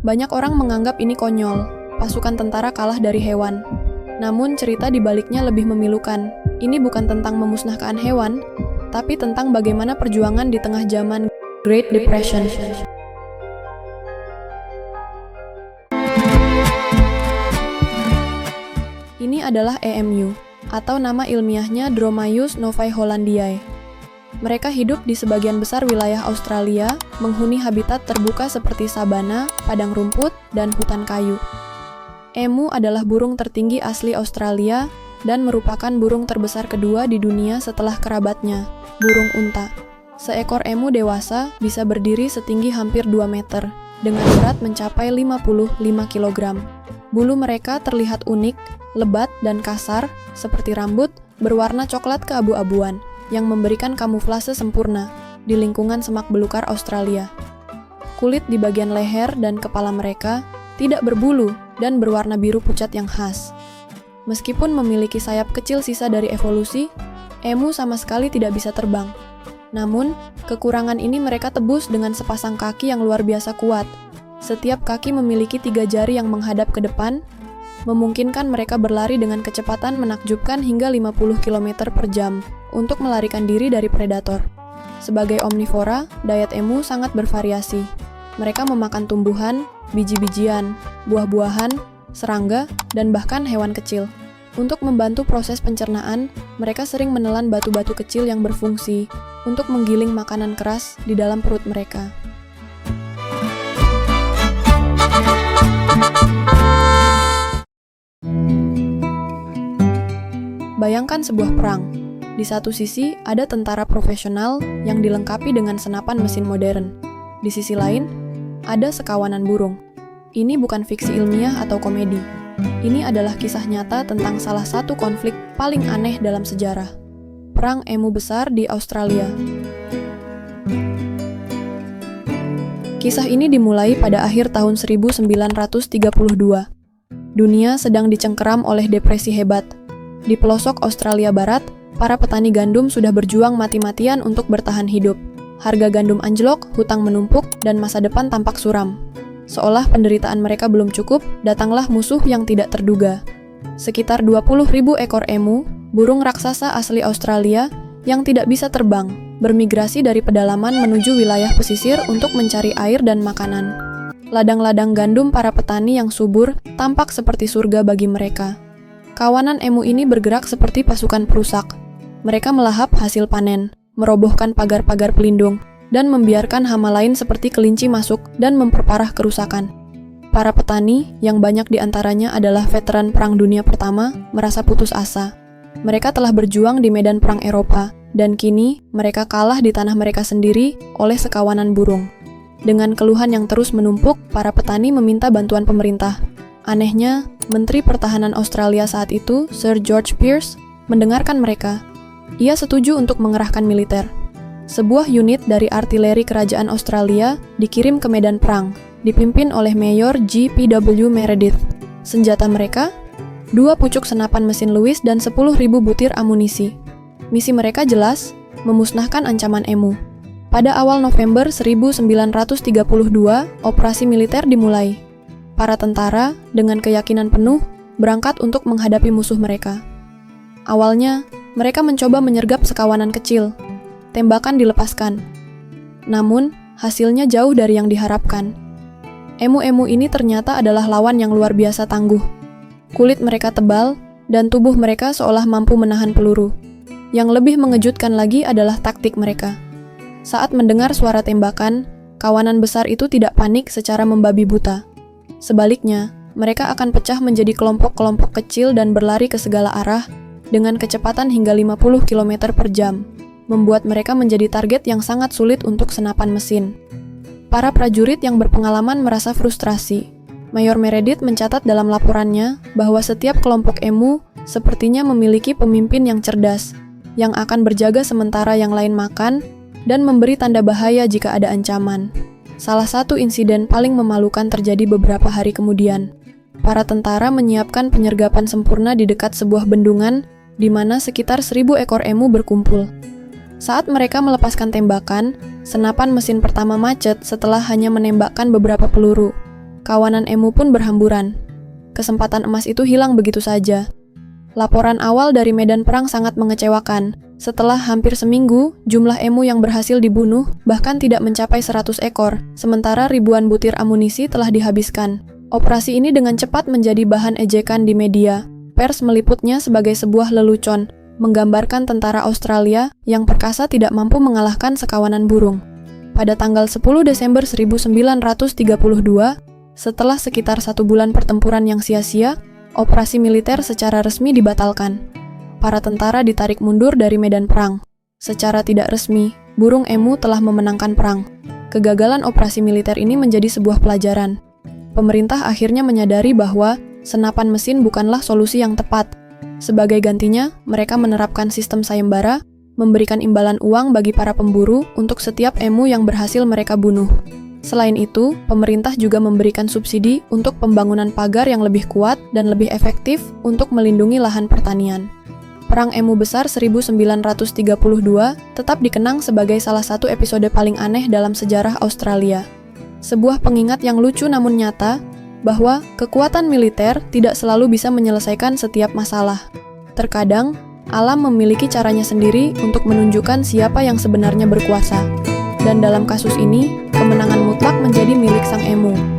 Banyak orang menganggap ini konyol, pasukan tentara kalah dari hewan. Namun cerita di baliknya lebih memilukan. Ini bukan tentang memusnahkan hewan, tapi tentang bagaimana perjuangan di tengah zaman Great Depression. Ini adalah EMU, atau nama ilmiahnya Dromaeus novae hollandiae. Mereka hidup di sebagian besar wilayah Australia, menghuni habitat terbuka seperti sabana, padang rumput, dan hutan kayu. Emu adalah burung tertinggi asli Australia dan merupakan burung terbesar kedua di dunia setelah kerabatnya, burung unta. Seekor emu dewasa bisa berdiri setinggi hampir 2 meter, dengan berat mencapai 55 kg. Bulu mereka terlihat unik, lebat dan kasar, seperti rambut, berwarna coklat keabu-abuan, yang memberikan kamuflase sempurna di lingkungan semak belukar Australia. Kulit di bagian leher dan kepala mereka tidak berbulu dan berwarna biru pucat yang khas. Meskipun memiliki sayap kecil sisa dari evolusi, emu sama sekali tidak bisa terbang. Namun, kekurangan ini mereka tebus dengan sepasang kaki yang luar biasa kuat. Setiap kaki memiliki 3 jari yang menghadap ke depan, memungkinkan mereka berlari dengan kecepatan menakjubkan hingga 50 km per jam untuk melarikan diri dari predator. Sebagai omnivora, diet emu sangat bervariasi. Mereka memakan tumbuhan, biji-bijian, buah-buahan, serangga, dan bahkan hewan kecil. Untuk membantu proses pencernaan, mereka sering menelan batu-batu kecil yang berfungsi untuk menggiling makanan keras di dalam perut mereka. Bayangkan sebuah perang. Di satu sisi, ada tentara profesional yang dilengkapi dengan senapan mesin modern. Di sisi lain, ada sekawanan burung. Ini bukan fiksi ilmiah atau komedi. Ini adalah kisah nyata tentang salah satu konflik paling aneh dalam sejarah. Perang emu besar di Australia. Kisah ini dimulai pada akhir tahun 1932. Dunia sedang dicengkeram oleh depresi hebat. Di pelosok Australia Barat, para petani gandum sudah berjuang mati-matian untuk bertahan hidup. Harga gandum anjlok, hutang menumpuk, dan masa depan tampak suram. Seolah penderitaan mereka belum cukup, datanglah musuh yang tidak terduga. Sekitar 20.000 ekor emu, burung raksasa asli Australia, yang tidak bisa terbang, bermigrasi dari pedalaman menuju wilayah pesisir untuk mencari air dan makanan. Ladang-ladang gandum para petani yang subur tampak seperti surga bagi mereka. Kawanan emu ini bergerak seperti pasukan perusak. Mereka melahap hasil panen, merobohkan pagar-pagar pelindung, dan membiarkan hama lain seperti kelinci masuk dan memperparah kerusakan. Para petani, yang banyak di antaranya adalah veteran Perang Dunia Pertama, merasa putus asa. Mereka telah berjuang di medan perang Eropa, dan kini mereka kalah di tanah mereka sendiri oleh sekawanan burung. Dengan keluhan yang terus menumpuk, para petani meminta bantuan pemerintah. Anehnya, Menteri Pertahanan Australia saat itu, Sir George Pearce, mendengarkan mereka. Ia setuju untuk mengerahkan militer. Sebuah unit dari artileri kerajaan Australia dikirim ke medan perang, dipimpin oleh Mayor G.P.W. Meredith. Senjata mereka, 2 pucuk senapan mesin Lewis dan 10.000 butir amunisi. Misi mereka jelas, memusnahkan ancaman emu. Pada awal November 1932, operasi militer dimulai. Para tentara, dengan keyakinan penuh, berangkat untuk menghadapi musuh mereka. Awalnya, mereka mencoba menyergap sekawanan kecil. Tembakan dilepaskan. Namun, hasilnya jauh dari yang diharapkan. Emu-emu ini ternyata adalah lawan yang luar biasa tangguh. Kulit mereka tebal, dan tubuh mereka seolah mampu menahan peluru. Yang lebih mengejutkan lagi adalah taktik mereka. Saat mendengar suara tembakan, kawanan besar itu tidak panik secara membabi buta. Sebaliknya, mereka akan pecah menjadi kelompok-kelompok kecil dan berlari ke segala arah dengan kecepatan hingga 50 km per jam, membuat mereka menjadi target yang sangat sulit untuk senapan mesin. Para prajurit yang berpengalaman merasa frustrasi. Mayor Meredith mencatat dalam laporannya bahwa setiap kelompok emu sepertinya memiliki pemimpin yang cerdas, yang akan berjaga sementara yang lain makan dan memberi tanda bahaya jika ada ancaman. Salah satu insiden paling memalukan terjadi beberapa hari kemudian. Para tentara menyiapkan penyergapan sempurna di dekat sebuah bendungan di mana sekitar 1.000 ekor emu berkumpul. Saat mereka melepaskan tembakan, senapan mesin pertama macet setelah hanya menembakkan beberapa peluru. kawanan emu pun berhamburan. Kesempatan emas itu hilang begitu saja. Laporan awal dari medan perang sangat mengecewakan. Setelah hampir seminggu, jumlah emu yang berhasil dibunuh bahkan tidak mencapai 100 ekor, sementara ribuan butir amunisi telah dihabiskan. Operasi ini dengan cepat menjadi bahan ejekan di media. Pers meliputnya sebagai sebuah lelucon, menggambarkan tentara Australia yang perkasa tidak mampu mengalahkan sekawanan burung. Pada tanggal 10 Desember 1932, setelah sekitar 1 bulan pertempuran yang sia-sia, operasi militer secara resmi dibatalkan. Para tentara ditarik mundur dari medan perang. Secara tidak resmi, burung emu telah memenangkan perang. Kegagalan operasi militer ini menjadi sebuah pelajaran. Pemerintah akhirnya menyadari bahwa senapan mesin bukanlah solusi yang tepat. Sebagai gantinya, mereka menerapkan sistem sayembara, memberikan imbalan uang bagi para pemburu untuk setiap emu yang berhasil mereka bunuh. Selain itu, pemerintah juga memberikan subsidi untuk pembangunan pagar yang lebih kuat dan lebih efektif untuk melindungi lahan pertanian. Perang Emu Besar 1932 tetap dikenang sebagai salah satu episode paling aneh dalam sejarah Australia. Sebuah pengingat yang lucu namun nyata, bahwa kekuatan militer tidak selalu bisa menyelesaikan setiap masalah. Terkadang, alam memiliki caranya sendiri untuk menunjukkan siapa yang sebenarnya berkuasa. Dan dalam kasus ini, kemenangan mutlak menjadi milik sang emu.